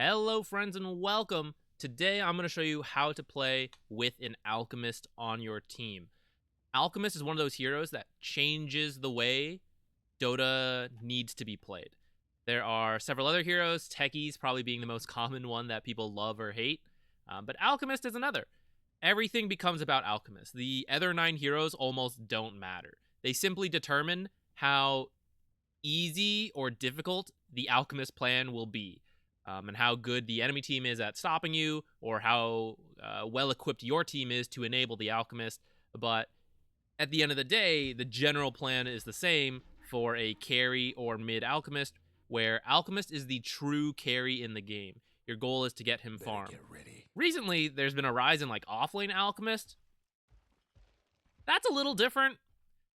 Hello friends and welcome. Today I'm going to show you how to play with an Alchemist on your team. Alchemist is one of those heroes that changes the way Dota needs to be played. There are several other heroes, Techies probably being the most common one that people love or hate, but Alchemist is another. Everything becomes about Alchemist. The other 9 heroes almost don't matter. They simply determine how easy or difficult the Alchemist plan will be. And how good the enemy team is at stopping you, or how well equipped your team is to enable the Alchemist. But at the end of the day, the general plan is the same for a carry or mid Alchemist, where Alchemist is the true carry in the game. Your goal is to get him farm. Recently, there's been a rise in like offlane Alchemist. That's a little different,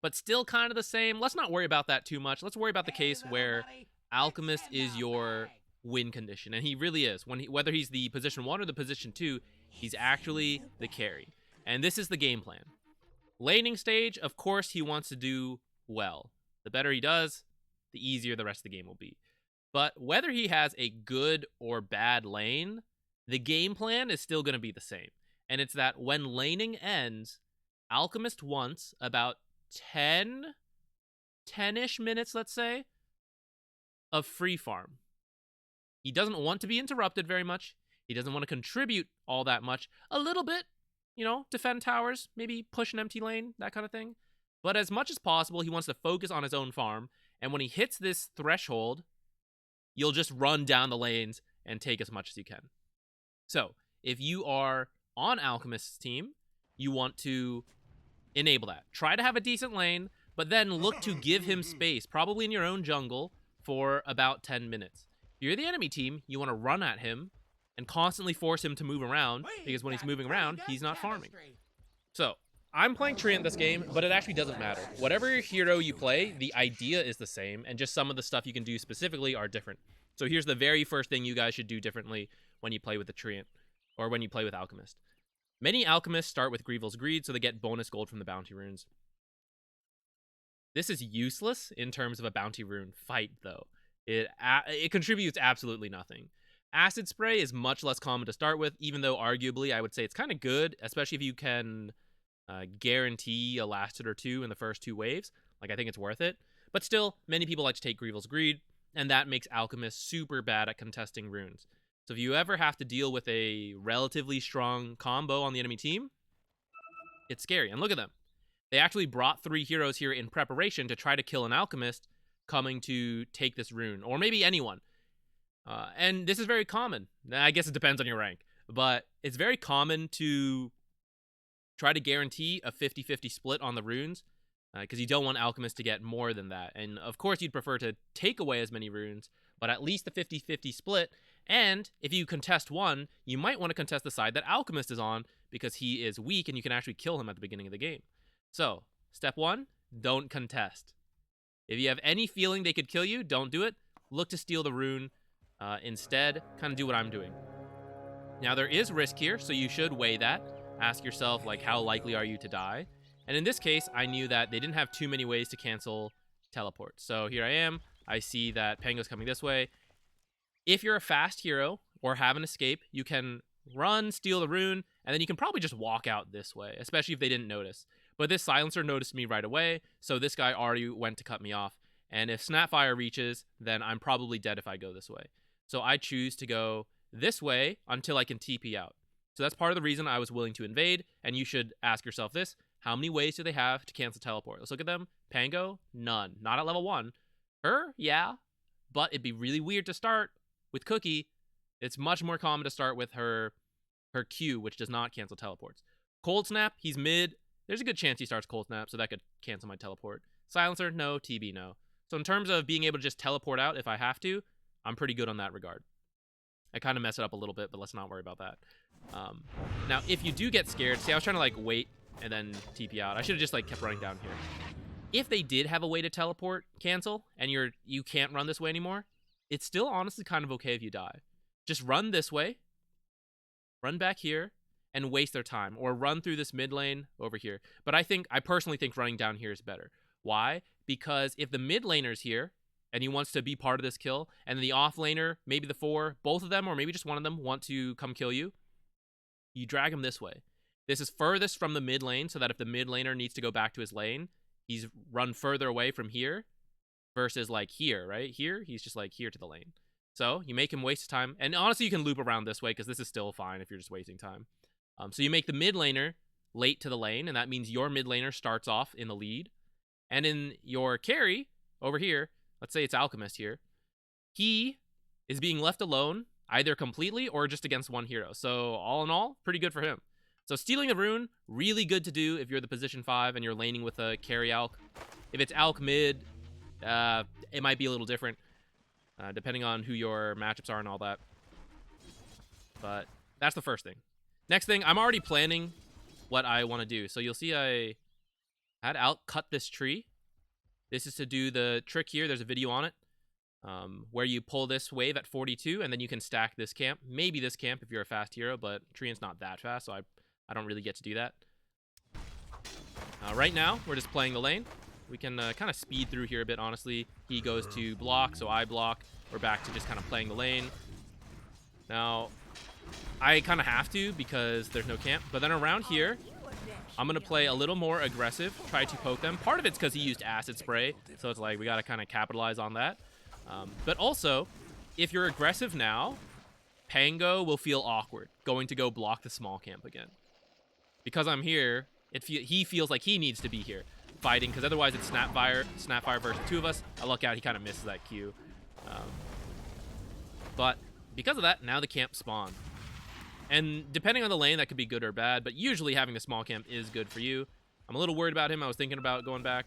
but still kind of the same. Let's not worry about that too much. Let's worry about the case where Alchemist is your win condition, and he really is. Whether he's the position 1 or the position 2, he's actually the carry. And this is the game plan. Laning stage, of course, he wants to do well. The better he does, the easier the rest of the game will be. But whether he has a good or bad lane, the game plan is still going to be the same. And it's that when laning ends, Alchemist wants about 10-ish minutes, let's say, of free farm. He doesn't want to be interrupted very much. He doesn't want to contribute all that much. A little bit, defend towers, maybe push an empty lane, that kind of thing. But as much as possible, he wants to focus on his own farm. And when he hits this threshold, you'll just run down the lanes and take as much as you can. So, if you are on Alchemist's team, you want to enable that. Try to have a decent lane, but then look to give him space, probably in your own jungle, for about 10 minutes. If you're the enemy team, you want to run at him and constantly force him to move around, because when he's moving around, he's not farming. So, I'm playing Treant this game, but it actually doesn't matter. Whatever hero you play, the idea is the same, and just some of the stuff you can do specifically are different. So here's the very first thing you guys should do differently when you play with the Treant, or when you play with Alchemist. Many Alchemists start with Grievel's Greed, so they get bonus gold from the bounty runes. This is useless in terms of a bounty rune fight, though. It contributes absolutely nothing. Acid Spray is much less common to start with, even though arguably I would say it's kind of good, especially if you can guarantee a last hit or 2 in the first 2 waves. Like, I think it's worth it. But still, many people like to take Grievel's Greed, and that makes Alchemist super bad at contesting runes. So if you ever have to deal with a relatively strong combo on the enemy team, it's scary. And look at them. They actually brought 3 heroes here in preparation to try to kill an Alchemist coming to take this rune, or maybe anyone. And this is very common. I guess it depends on your rank, but it's very common to try to guarantee a 50-50 split on the runes, because you don't want Alchemist to get more than that. And of course, you'd prefer to take away as many runes, but at least the 50-50 split. And if you contest one, you might want to contest the side that Alchemist is on, because he is weak and you can actually kill him at the beginning of the game. So, step 1, don't contest. If you have any feeling they could kill you, don't do it. Look to steal the rune. Instead, kind of do what I'm doing. Now, there is risk here, so you should weigh that. Ask yourself, like, how likely are you to die? And in this case, I knew that they didn't have too many ways to cancel teleport. So here I am. I see that Pango's coming this way. If you're a fast hero or have an escape, you can run, steal the rune, and then you can probably just walk out this way, especially if they didn't notice. But this silencer noticed me right away, so this guy already went to cut me off. And if Snapfire reaches, then I'm probably dead if I go this way. So I choose to go this way until I can TP out. So that's part of the reason I was willing to invade, and you should ask yourself this: how many ways do they have to cancel teleport? Let's look at them. Pango, none. Not at level 1. Her, yeah, but it'd be really weird to start with Cookie. It's much more common to start with her Q, which does not cancel teleports. Cold Snap, he's mid. There's a good chance he starts Cold Snap, so that could cancel my teleport. Silencer, no. TB, no. So in terms of being able to just teleport out if I have to, I'm pretty good on that regard. I kind of mess it up a little bit, but let's not worry about that. Now, if you do get scared, see, I was trying to like wait and then TP out. I should have just like kept running down here. If they did have a way to teleport cancel and you can't run this way anymore, it's still honestly kind of okay if you die. Just run this way, run back here, and waste their time, or run through this mid lane over here. But I personally think running down here is better. Why? Because if the mid laner's here and he wants to be part of this kill, and the off laner, maybe the 4, both of them, or maybe just one of them, want to come kill you, you drag him this way. This is furthest from the mid lane, so that if the mid laner needs to go back to his lane, he's run further away from here versus like here, right? Here, he's just like here to the lane. So you make him waste time. And honestly, you can loop around this way because this is still fine if you're just wasting time. So you make the mid laner late to the lane, and that means your mid laner starts off in the lead. And in your carry over here, let's say it's Alchemist here, he is being left alone either completely or just against one hero. So all in all, pretty good for him. So stealing the rune, really good to do if you're the position 5 and you're laning with a carry Alch. If it's Alch mid, it might be a little different, depending on who your matchups are and all that. But that's the first thing. Next thing, I'm already planning what I want to do. So you'll see I had Alch cut this tree. This is to do the trick here. There's a video on it. Where you pull this wave at 42, and then you can stack this camp. Maybe this camp if you're a fast hero, but Treant's not that fast, so I don't really get to do that. Right now, we're just playing the lane. We can kind of speed through here a bit, honestly. He goes to block, so I block. We're back to just kind of playing the lane. Now, I kind of have to because there's no camp. But then around here, I'm going to play a little more aggressive, try to poke them. Part of it's because he used acid spray, so it's like we got to kind of capitalize on that. But also, if you're aggressive now, Pango will feel awkward going to go block the small camp again. Because I'm here, he feels like he needs to be here fighting, because otherwise it's Snapfire versus 2 of us. I luck out, he kind of misses that Q. But because of that, now the camp spawned. And depending on the lane, that could be good or bad, but usually having the small camp is good for you. I'm a little worried about him. I was thinking about going back.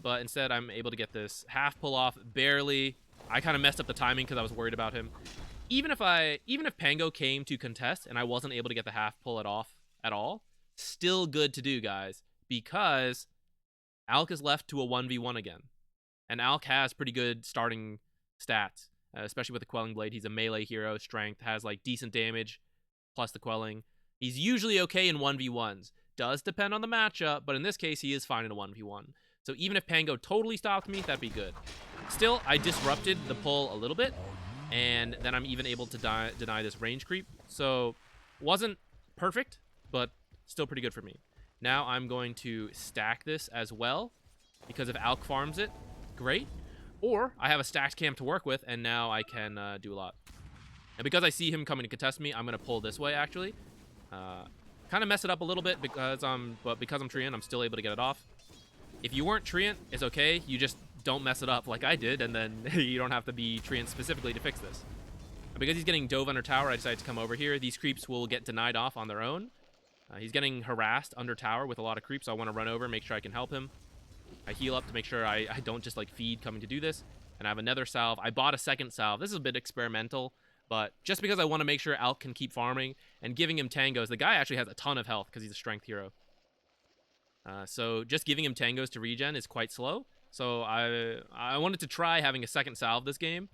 But instead, I'm able to get this half pull off, barely. I kind of messed up the timing because I was worried about him. Even if Pango came to contest and I wasn't able to get the half pull it off at all, still good to do, guys, because Alch is left to a 1v1 again. And Alch has pretty good starting stats, especially with the Quelling Blade. He's a melee hero, strength, has like decent damage, plus the Quelling. He's usually okay in 1v1s. Does depend on the matchup, but in this case, he is fine in a 1v1. So even if Pango totally stopped me, that'd be good. Still, I disrupted the pull a little bit, and then I'm even able to deny this range creep. So wasn't perfect, but still pretty good for me. Now I'm going to stack this as well, because if Alch farms it, great. Or I have a stacked camp to work with, and now I can do a lot. And because I see him coming to contest me, I'm going to pull this way, actually. Kind of mess it up a little bit because I'm Treant, I'm still able to get it off. If you weren't Treant, it's okay. You just don't mess it up like I did, and then you don't have to be Treant specifically to fix this. And because he's getting dove under tower, I decided to come over here. These creeps will get denied off on their own. He's getting harassed under tower with a lot of creeps, so I want to run over, make sure I can help him. I heal up to make sure I don't just like feed coming to do this. And I have another salve. I bought a second salve. This is a bit experimental, but just because I want to make sure Alch can keep farming and giving him tangos. The guy actually has a ton of health because he's a strength hero. So just giving him tangos to regen is quite slow. So I wanted to try having a second salve this game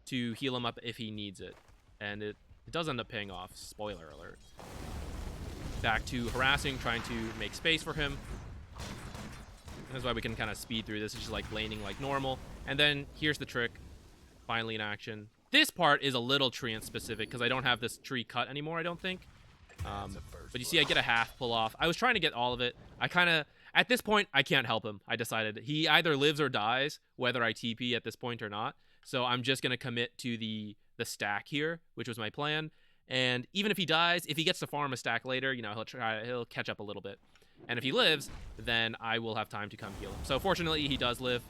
to heal him up if he needs it. And it does end up paying off. Spoiler alert. Back to harassing, trying to make space for him. That's why we can kind of speed through this. It's just like laning like normal. And then here's the trick. Finally in action. This part is a little Treant specific because I don't have this tree cut anymore, I don't think. But you see I get a half pull off. I was trying to get all of it. At this point, I can't help him. I decided he either lives or dies, whether I TP at this point or not. So I'm just going to commit to the stack here, which was my plan. And even if he dies, if he gets to farm a stack later, you know, he'll catch up a little bit. And if he lives, then I will have time to come heal him. So fortunately, he does live.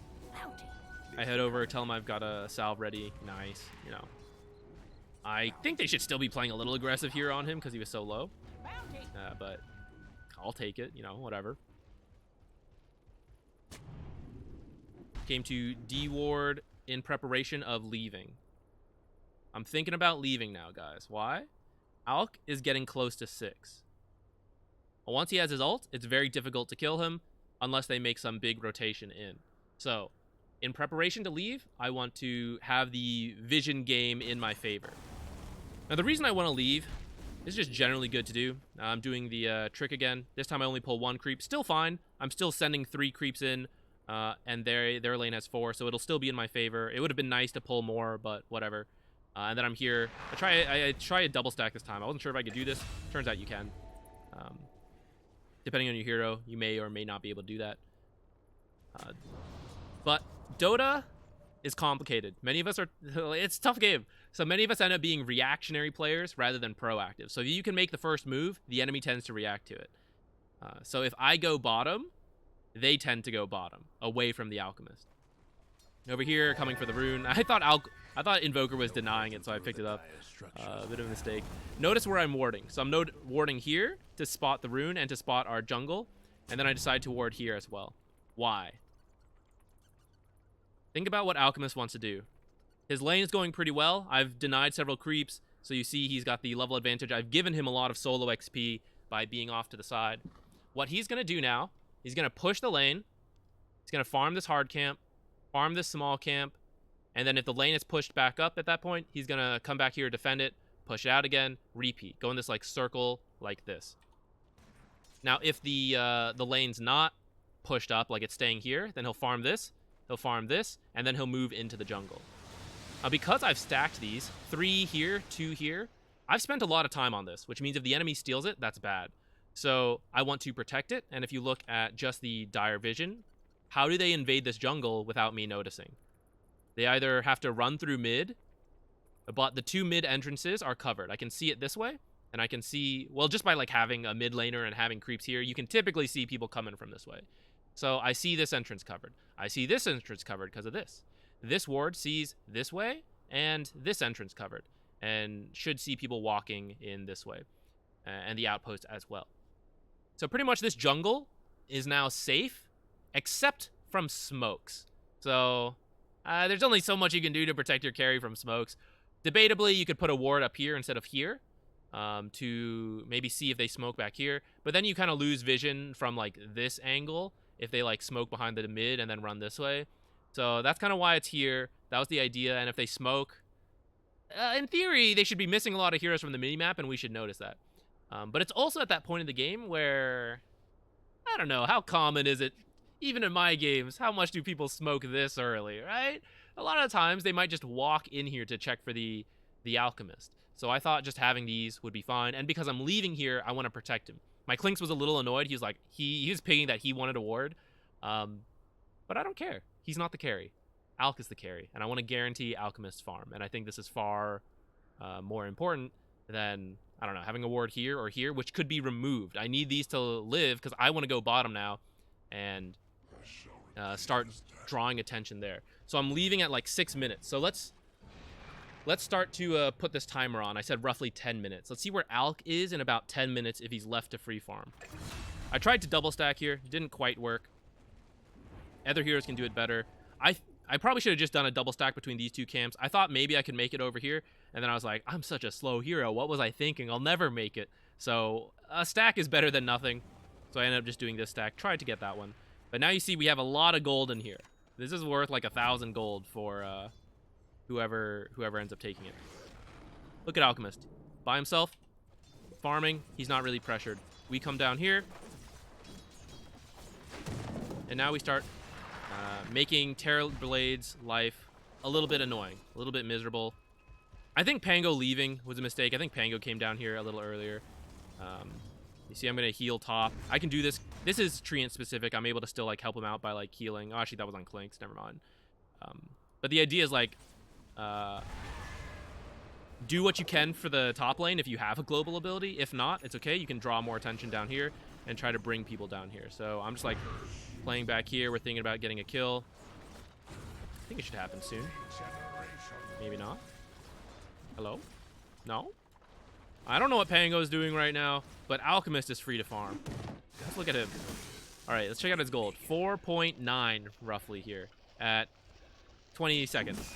I head over, tell him I've got a salve ready. Nice, you know. I think they should still be playing a little aggressive here on him because he was so low. But I'll take it, you know, whatever. Came to D-Ward in preparation of leaving. I'm thinking about leaving now, guys. Why? Alch is getting close to 6. Once he has his ult, it's very difficult to kill him unless they make some big rotation in. So, in preparation to leave, I want to have the vision game in my favor. Now, the reason I want to leave is just generally good to do. I'm doing the trick again. This time I only pull 1 creep. Still fine. I'm still sending 3 creeps in and their lane has 4, so it'll still be in my favor. It would have been nice to pull more, but whatever. And then I'm here. I try a double stack this time. I wasn't sure if I could do this. Turns out you can. Depending on your hero, you may or may not be able to do that. But Dota is complicated. Many of us are... It's a tough game. So many of us end up being reactionary players rather than proactive. So if you can make the first move, the enemy tends to react to it. So if I go bottom, they tend to go bottom, away from the Alchemist. Over here, coming for the rune. I thought Invoker was denying it, so I picked it up. A bit of a mistake. Notice where I'm warding. So I'm warding here to spot the rune and to spot our jungle. And then I decide to ward here as well. Why? Think about what Alchemist wants to do. His lane is going pretty well. I've denied several creeps, so you see he's got the level advantage. I've given him a lot of solo XP by being off to the side. What he's going to do now, he's going to push the lane. He's going to farm this hard camp, farm this small camp, and then if the lane is pushed back up at that point, he's going to come back here, defend it, push it out again, repeat. Go in this like circle like this. Now, if the lane's not pushed up, like it's staying here, then he'll farm this, and then he'll move into the jungle. Now, because I've stacked these, 3 here, 2 here, I've spent a lot of time on this, which means if the enemy steals it, that's bad. So I want to protect it, and if you look at just the dire vision, how do they invade this jungle without me noticing? They either have to run through mid, but the 2 mid entrances are covered. I can see it this way, and I can see, well, just by like having a mid laner and having creeps here, you can typically see people coming from this way. So I see this entrance covered. I see this entrance covered because of this. This ward sees this way and this entrance covered, and should see people walking in this way, and the outpost as well. So pretty much this jungle is now safe, except from smokes. So there's only so much you can do to protect your carry from smokes. Debatably, you could put a ward up here instead of here to maybe see if they smoke back here. But then you kind of lose vision from like this angle if they like smoke behind the mid and then run this way. So that's kind of why it's here. That was the idea. And if they smoke, in theory, they should be missing a lot of heroes from the minimap, and we should notice that. But it's also at that point in the game where, I don't know, how common is it, even in my games, how much do people smoke this early, right? A lot of times they might just walk in here to check for the Alchemist. So I thought just having these would be fine. And because I'm leaving here, I want to protect him. My Clinks was a little annoyed. He was like, he was pinging that he wanted a ward. But I don't care. He's not the carry. Alch is the carry. And I want to guarantee Alchemist farm. And I think this is far more important than, I don't know, having a ward here or here, which could be removed. I need these to live because I want to go bottom now and start drawing attention there. So I'm leaving at like 6 minutes. So let's start to put this timer on. I said roughly 10 minutes. Let's see where Alch is in about 10 minutes if he's left to free farm. I tried to double stack here. It didn't quite work. Other heroes can do it better. I probably should have just done a double stack between these 2 camps. I thought maybe I could make it over here. And then I was like, I'm such a slow hero. What was I thinking? I'll never make it. So a stack is better than nothing. So I ended up just doing this stack. Tried to get that one. But now you see we have a lot of gold in here. This is worth like 1,000 gold for whoever ends up taking it. Look at Alchemist. By himself. Farming. He's not really pressured. We come down here. And now we start making Terrorblade's life a little bit annoying. A little bit miserable. I think Pango leaving was a mistake. I think Pango came down here a little earlier. You see, I'm going to heal top. I can do this. This is Treant specific. I'm able to still like help him out by like healing. Oh, actually, that was on Clinks. Never mind. But the idea is like, do what you can for the top lane if you have a global ability. If not, it's okay. You can draw more attention down here and try to bring people down here. So I'm just like playing back here. We're thinking about getting a kill. I think it should happen soon. Maybe not. Hello? No? I don't know what Pango is doing right now, but Alchemist is free to farm. Let's look at him. All right, let's check out his gold. 4.9 roughly here at 20 seconds.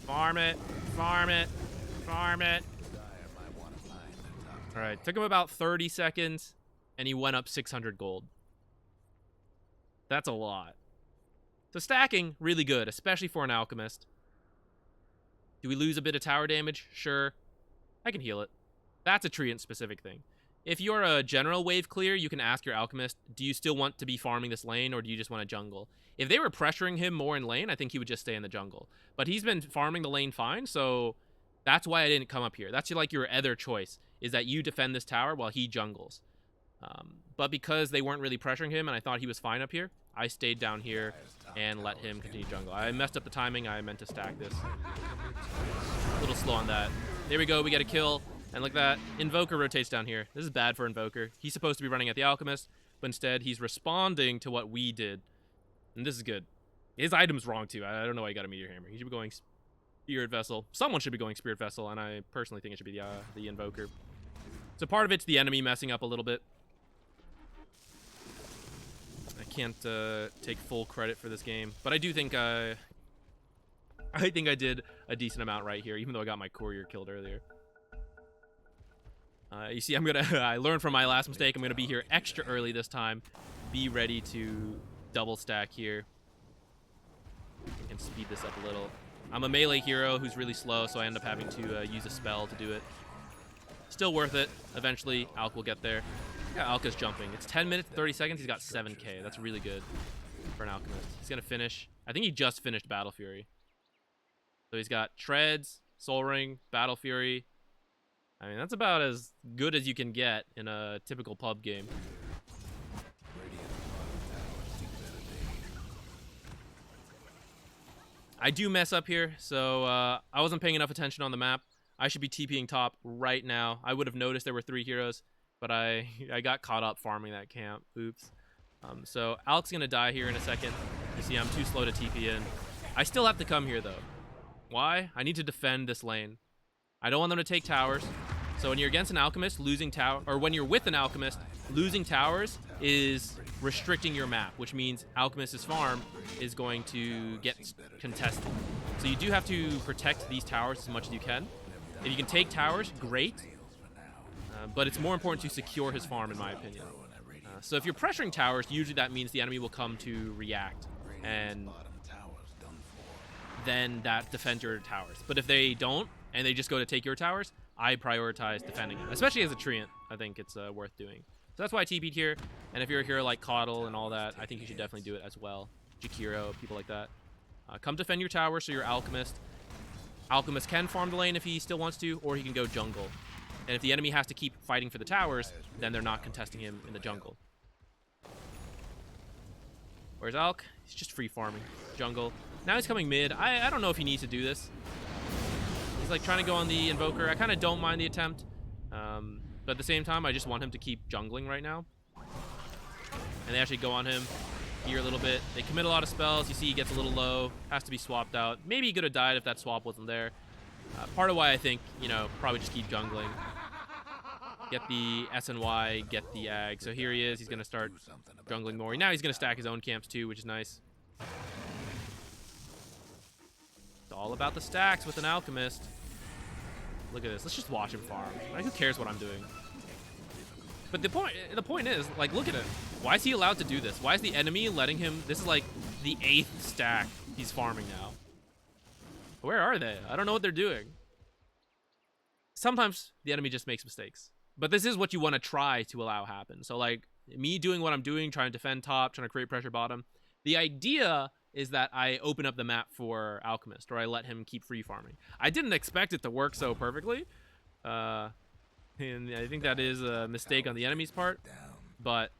Farm it, farm it, farm it. All right, took him about 30 seconds, and he went up 600 gold. That's a lot. So stacking, really good, especially for an Alchemist. Do we lose a bit of tower damage? Sure. I can heal it. That's a Treant specific thing. if you're a general wave clear, you can ask your Alchemist, do you still want to be farming this lane, or do you just want to jungle? If they were pressuring him more in lane, I think he would just stay in the jungle. But he's been farming the lane fine, so that's why I didn't come up here. That's like your other choice, is that you defend this tower while he jungles. But because they weren't really pressuring him and I thought he was fine up here, I stayed down here and let him continue jungle. I messed up the timing. I meant to stack this. A little slow on that. There we go. We get a kill. And like that, Invoker rotates down here. This is bad for Invoker. He's supposed to be running at the Alchemist, but instead he's responding to what we did. And this is good. His item's wrong too. I don't know why he got a Meteor Hammer. He should be going Spirit Vessel. Someone should be going Spirit Vessel, and I personally think it should be the Invoker. So part of it's the enemy messing up a little bit. I can't take full credit for this game, but I do think I did a decent amount right here, even though I got my courier killed earlier. You see, I learned from my last mistake. I'm gonna be here extra early this time. Be ready to double stack here and speed this up a little. I'm a melee hero who's really slow, so I end up having to use a spell to do it. Still worth it. Eventually, Alch will get there. Yeah, Alch is jumping. It's 10 minutes, 30 seconds. He's got 7k. That's really good for an Alchemist. He's gonna finish. I think he just finished Battle Fury. So he's got Treads, Soul Ring, Battle Fury. I mean, that's about as good as you can get in a typical pub game. I do mess up here, so I wasn't paying enough attention on the map. I should be TPing top right now. I would have noticed there were 3 heroes, but I got caught up farming that camp. Oops. So Alch's gonna die here in a second. You see, I'm too slow to TP in. I still have to come here, though. Why? I need to defend this lane. I don't want them to take towers. So when you're against an Alchemist, losing tower, or when you're with an Alchemist, losing towers is restricting your map, which means Alchemist's farm is going to get contested. So you do have to protect these towers as much as you can. If you can take towers, great. But it's more important to secure his farm, in my opinion. So if you're pressuring towers, usually that means the enemy will come to react, and then that defends your towers. But if they don't, and they just go to take your towers, I prioritize defending it. Especially as a treant, I think it's worth doing. So that's why I TP'd here. And if you're a hero like Coddle and all that, I think you should definitely do it as well. Jakiro, people like that. Come defend your tower, so you're Alchemist. Alchemist can farm the lane if he still wants to, or he can go jungle. And if the enemy has to keep fighting for the towers, then they're not contesting him in the jungle. Where's Alch? He's just free farming. Jungle. Now he's coming mid. I don't know if he needs to do this. He's like trying to go on the Invoker. I kind of don't mind the attempt. But at the same time, I just want him to keep jungling right now. And they actually go on him here a little bit. They commit a lot of spells. You see he gets a little low. Has to be swapped out. Maybe he could have died if that swap wasn't there. Part of why I think, probably just keep jungling. Get the SNY, get the Ag. So here he is. He's going to start jungling more. Now he's going to stack his own camps too, which is nice. It's all about the stacks with an Alchemist. Look at this. Let's just watch him farm. Like, who cares what I'm doing? But the point is, like, look at it. Why is he allowed to do this? Why is the enemy letting him? This is like the 8th stack he's farming now. Where are they? I don't know what they're doing. Sometimes the enemy just makes mistakes. But this is what you want to try to allow happen. So, like, me doing what I'm doing, trying to defend top, trying to create pressure bottom. The idea is that I open up the map for Alchemist, or I let him keep free farming. I didn't expect it to work so perfectly. And I think that is a mistake on the enemy's part. But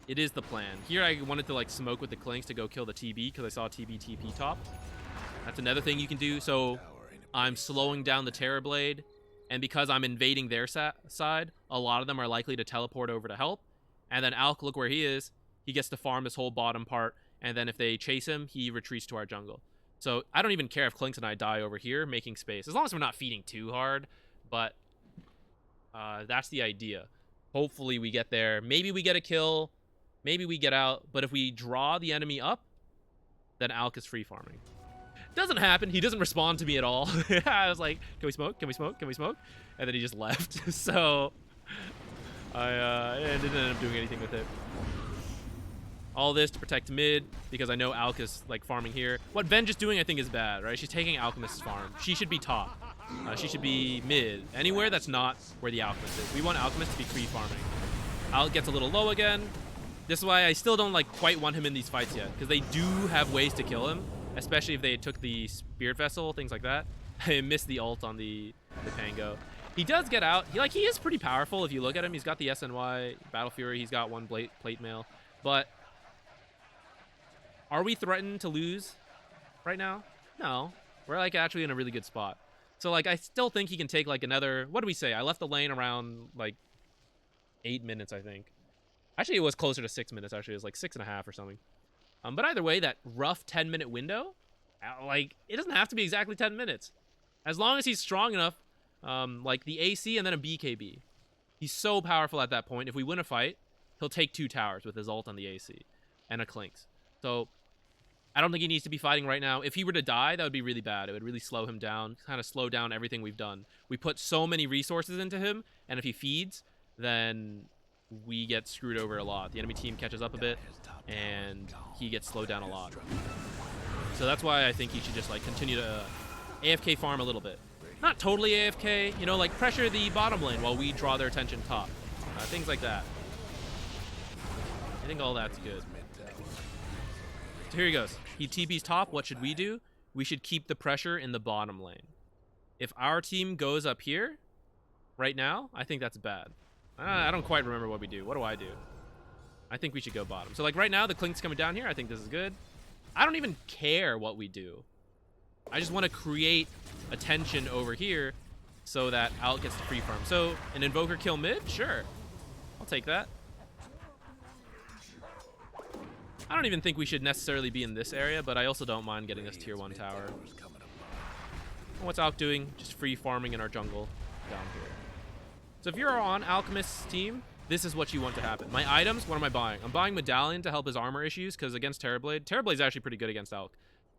it is the plan. Here I wanted to, like, smoke with the Clinks to go kill the TB, because I saw TB TP top. That's another thing you can do. So I'm slowing down the Terrorblade, and because I'm invading their side, a lot of them are likely to teleport over to help. And then Alch, look where he is. He gets to farm this whole bottom part, and then if they chase him, he retreats to our jungle. So I don't even care if Clinks and I die over here, making space. As long as we're not feeding too hard, but that's the idea. Hopefully we get there. Maybe we get a kill. Maybe we get out. But if we draw the enemy up, then Alch is free farming. Doesn't happen. He doesn't respond to me at all. I was like, can we smoke? Can we smoke? Can we smoke? And then he just left. So I didn't end up doing anything with it. All this to protect mid because I know Alch is like farming here. What Ven just doing I think is bad, right? She's taking Alchemist's farm. She should be top. She should be mid. Anywhere that's not where the Alchemist is. We want Alchemist to be free farming. Alch gets a little low again. This is why I still don't like quite want him in these fights yet, because they do have ways to kill him, especially if they took the Spirit Vessel, things like that. I missed the ult on the Pango. He does get out. He is pretty powerful if you look at him. He's got the SNY, Battle Fury. He's got one plate mail. But are we threatened to lose right now? No. We're like actually in a really good spot. So like I still think he can take like another, what do we say? I left the lane around like 8 minutes, I think. Actually, it was closer to 6 minutes, actually. It was like 6.5 or something. But either way, that rough 10-minute window, like, it doesn't have to be exactly 10 minutes. As long as he's strong enough, like the AC and then a BKB. He's so powerful at that point. If we win a fight, he'll take 2 towers with his ult on the AC and a Clinks. So I don't think he needs to be fighting right now. If he were to die, that would be really bad. It would really slow him down, kind of slow down everything we've done. We put so many resources into him, and if he feeds, then we get screwed over a lot. The enemy team catches up a bit, and he gets slowed down a lot. So that's why I think he should just like continue to AFK farm a little bit. Not totally AFK, you know, like pressure the bottom lane while we draw their attention top. Things like that. I think all that's good. So here he goes. He TP's top. What should we do? We should keep the pressure in the bottom lane. If our team goes up here right now, I think that's bad. I don't quite remember what we do. What do I do? I think we should go bottom. So like right now, the Clink's coming down here. I think this is good. I don't even care what we do. I just want to create attention over here so that Alch gets the free farm. So an Invoker kill mid? Sure. I'll take that. I don't even think we should necessarily be in this area, but I also don't mind getting this tier 1 tower. And what's Alch doing? Just free farming in our jungle down here. So if you're on Alchemist's team, this is what you want to happen. My items, what am I buying? I'm buying Medallion to help his armor issues, because against Terrorblade, Terrorblade's actually pretty good against Alch.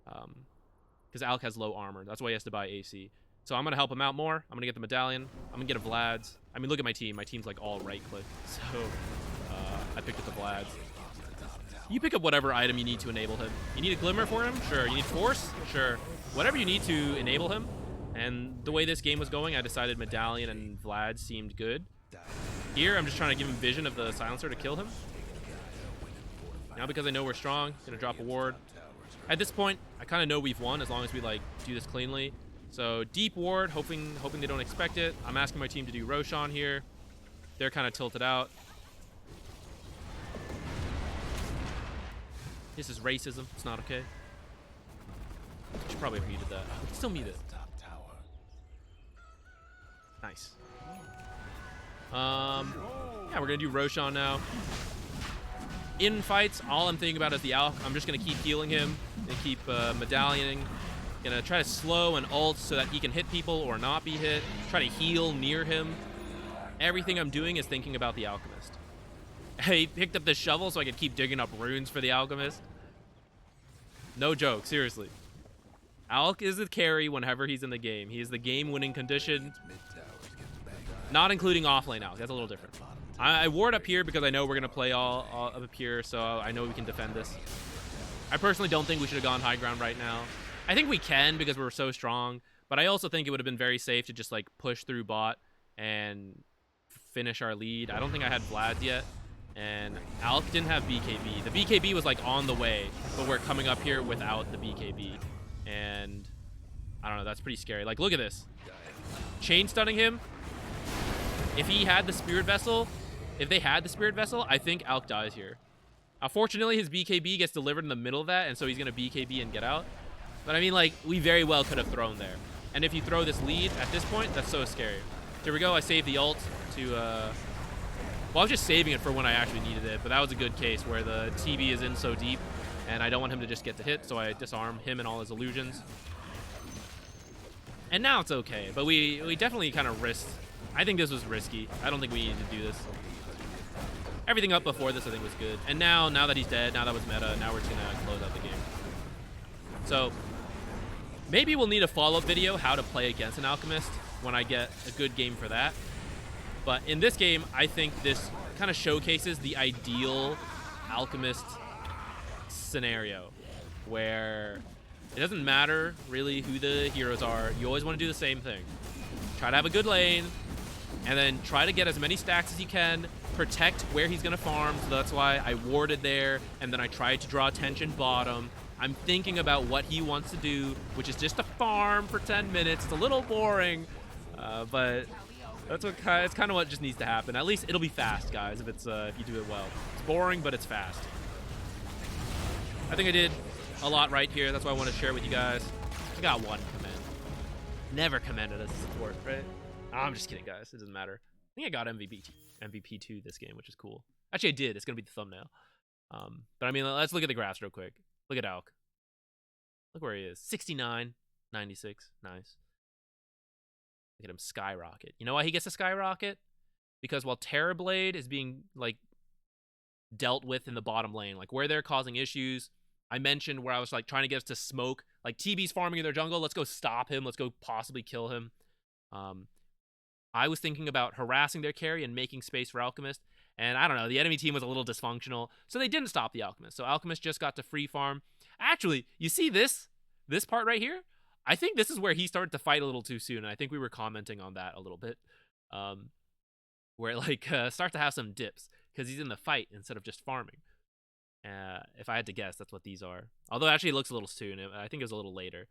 Because Alch has low armor. That's why he has to buy AC. So I'm going to help him out more. I'm going to get the Medallion. I'm going to get a Vlad's. I mean, look at my team. My team's like all right-click. So I picked up the Vlad's. You pick up whatever item you need to enable him. You need a Glimmer for him? Sure. You need Force? Sure. Whatever you need to enable him. And the way this game was going, I decided Medallion and Vlad seemed good. Here, I'm just trying to give him vision of the Silencer to kill him. Now because I know we're strong, gonna drop a ward. At this point, I kind of know we've won as long as we like do this cleanly. So deep ward, hoping they don't expect it. I'm asking my team to do Roshan here. They're kind of tilted out. This is racism. It's not okay. I should probably have muted that. We can still mute it. Nice. Yeah, we're gonna do Roshan now. In fights, all I'm thinking about is the Alch. I'm just gonna keep healing him and keep medallioning. Gonna try to slow and ult so that he can hit people or not be hit. Try to heal near him. Everything I'm doing is thinking about the Alchemist. I picked up this shovel so I could keep digging up runes for the Alchemist. No joke, seriously. Alch is the carry whenever he's in the game. He is the game-winning condition. Not including offlane Alch. That's a little different. I ward up here because I know we're going to play all up here, so I know we can defend this. I personally don't think we should have gone high ground right now. I think we can because we're so strong, but I also think it would have been very safe to just like push through bot and finish our lead. I don't think I had Vlad yet, and Alch didn't have BKB. The BKB was like on the way, but we're coming up here without the BKB, and I don't know, that's pretty scary. Like, look at this. Chain stunning him. If he had the Spirit Vessel, if they had the Spirit Vessel, I think Alch dies here. Unfortunately, his BKB gets delivered in the middle of that, and so he's going to BKB and get out. But I mean, like, we very well could have thrown there. And if you throw this lead at this point, that's so scary. Here we go. I saved the ult to, well, I was just saving it for when I actually needed it, but that was a good case where the TB is in so deep, and I don't want him to just get the hit, so I disarm him and all his illusions. And now it's okay, but we definitely kind of risked. I think this was risky. I don't think we needed to do this. Everything up before this I think was good. And now that he's dead, now that was meta, now we're just going to close out the game. So maybe we'll need a follow-up video how to play against an Alchemist when I get a good game for that. But in this game, I think this kind of showcases the ideal Alchemist scenario where it doesn't matter really who the heroes are. You always want to do the same thing. Try to have a good lane, and then try to get as many stacks as you can. Protect where he's going to farm, so that's why I warded there, and then I tried to draw attention bottom. I'm thinking about what he wants to do, which is just to farm for 10 minutes. It's a little boring, but that's what it's kind of what just needs to happen. At least it'll be fast, guys, if you do it well. It's boring, but it's fast. I think I did a lot right here. That's why I want to share it with you guys. I got one command. Never commanded as a support, right? Oh, I'm just kidding, guys. It doesn't matter. I think I got MVP 2 this game, which is cool. Actually, I did. It's going to be the thumbnail. But I mean, let's look at the graphs real quick. Look at Alch. Look where he is. 69, 96. Nice. Look at him skyrocket. You know why he gets a skyrocket? Because while Terrorblade is being, like, dealt with in the bottom lane, like, where they're causing issues, I mentioned where I was, like, trying to get us to smoke. Like, TB's farming in their jungle. Let's go stop him. Let's go possibly kill him. I was thinking about harassing their carry and making space for Alchemist. And I don't know, the enemy team was a little dysfunctional, so they didn't stop the Alchemist. So Alchemist just got to free farm. Actually, you see this part right here? I think this is where he started to fight a little too soon. And I think we were commenting on that a little bit. Where, like, start to have some dips, because he's in the fight instead of just farming. If I had to guess, that's what these are. Although actually it looks a little soon. I think it was a little later.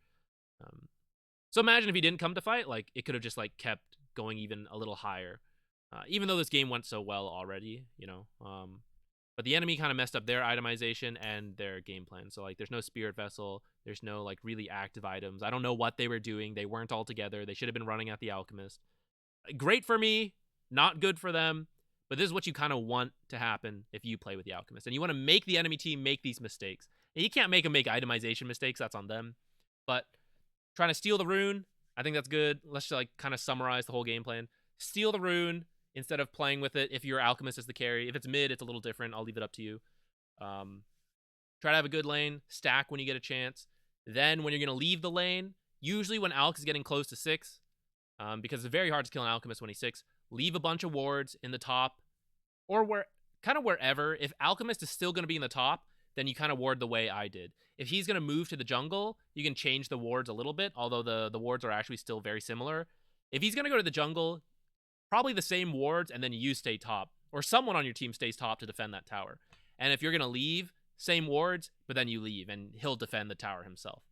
So imagine if he didn't come to fight, like, it could have just, like, kept going even a little higher. Even though this game went so well already, you know. But the enemy kind of messed up their itemization and their game plan. So, like, there's no Spirit Vessel. There's no, like, really active items. I don't know what they were doing. They weren't all together. They should have been running at the Alchemist. Great for me. Not good for them. But this is what you kind of want to happen if you play with the Alchemist. And you want to make the enemy team make these mistakes. And you can't make them make itemization mistakes. That's on them. But trying to steal the rune, I think that's good. Let's just, like, kind of summarize the whole game plan. Steal the rune instead of playing with it if your Alchemist is the carry. If it's mid, it's a little different. I'll leave it up to you. Try to have a good lane. Stack when you get a chance. Then when you're going to leave the lane, usually when Alch is getting close to 6, because it's very hard to kill an Alchemist when he's 6, leave a bunch of wards in the top or wherever. If Alchemist is still going to be in the top, then you kind of ward the way I did. If he's going to move to the jungle, you can change the wards a little bit, although the wards are actually still very similar. If he's going to go to the jungle, probably the same wards, and then you stay top. Or someone on your team stays top to defend that tower. And if you're going to leave, same wards, but then you leave, and he'll defend the tower himself.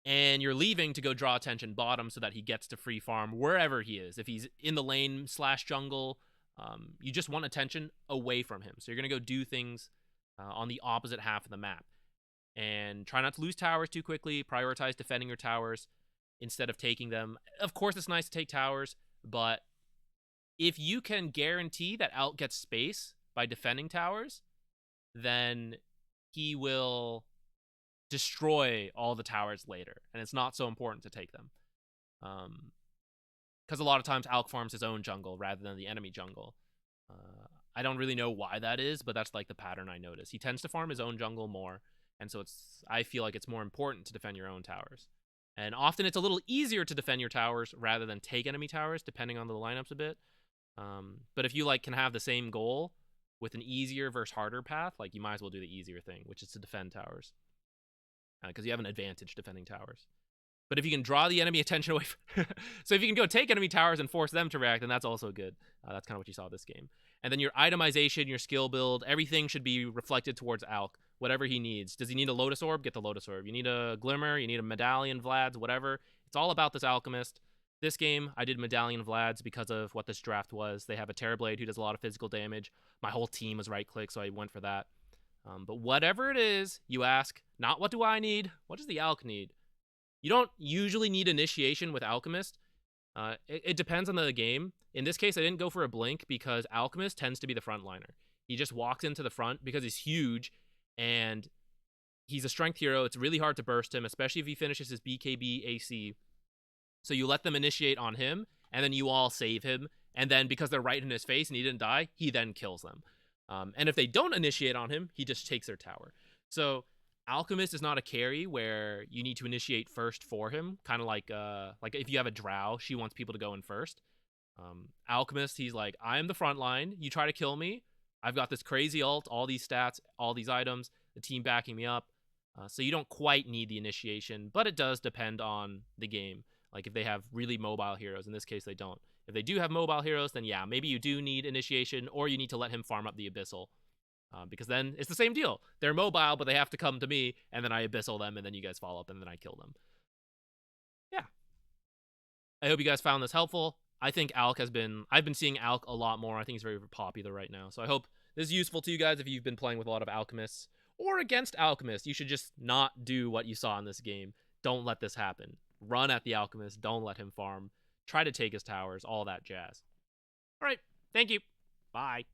And you're leaving to go draw attention bottom so that he gets to free farm wherever he is. If he's in the lane / jungle, you just want attention away from him. So you're going to go do things on the opposite half of the map. And try not to lose towers too quickly. Prioritize defending your towers instead of taking them. Of course, it's nice to take towers, but if you can guarantee that Alch gets space by defending towers, then he will destroy all the towers later, and it's not so important to take them. Because a lot of times Alch farms his own jungle rather than the enemy jungle. I don't really know why that is, but that's, like, the pattern I notice. He tends to farm his own jungle more, and so I feel like it's more important to defend your own towers. And often it's a little easier to defend your towers rather than take enemy towers, depending on the lineups a bit. But if you, like, can have the same goal with an easier versus harder path, like, you might as well do the easier thing, which is to defend towers. Because you have an advantage defending towers. But if you can draw the enemy attention away so if you can go take enemy towers and force them to react, then that's also good. That's kind of what you saw this game. And then your itemization, your skill build, everything should be reflected towards Alch. Whatever he needs. Does he need a Lotus Orb? Get the Lotus Orb. You need a Glimmer, you need a Medallion Vlad's, whatever. It's all about this Alchemist. This game, I did Medallion Vlad's because of what this draft was. They have a Terrorblade who does a lot of physical damage. My whole team was right-click, so I went for that. But whatever it is, you ask, not what do I need? What does the Alch need? You don't usually need initiation with Alchemist. It depends on the game. In this case, I didn't go for a blink because Alchemist tends to be the frontliner. He just walks into the front because he's huge and he's a strength hero. It's really hard to burst him, especially if he finishes his BKB AC. So you let them initiate on him, and then you all save him. And then because they're right in his face and he didn't die, he then kills them. And if they don't initiate on him, he just takes their tower. So Alchemist is not a carry where you need to initiate first for him. Kind of like if you have a Drow, she wants people to go in first. Alchemist, he's like, I am the front line. You try to kill me, I've got this crazy ult, all these stats, all these items, the team backing me up. So you don't quite need the initiation, but it does depend on the game. Like if they have really mobile heroes, in this case they don't. If they do have mobile heroes, then yeah, maybe you do need initiation, or you need to let him farm up the Abyssal. Because then it's the same deal. They're mobile, but they have to come to me, and then I Abyssal them, and then you guys follow up, and then I kill them. Yeah. I hope you guys found this helpful. I think I've been seeing Alch a lot more. I think he's very popular right now. So I hope this is useful to you guys if you've been playing with a lot of Alchemists or against Alchemist. You should just not do what you saw in this game. Don't let this happen. Run at the Alchemist. Don't let him farm. Try to take his towers. All that jazz. All right. Thank you. Bye.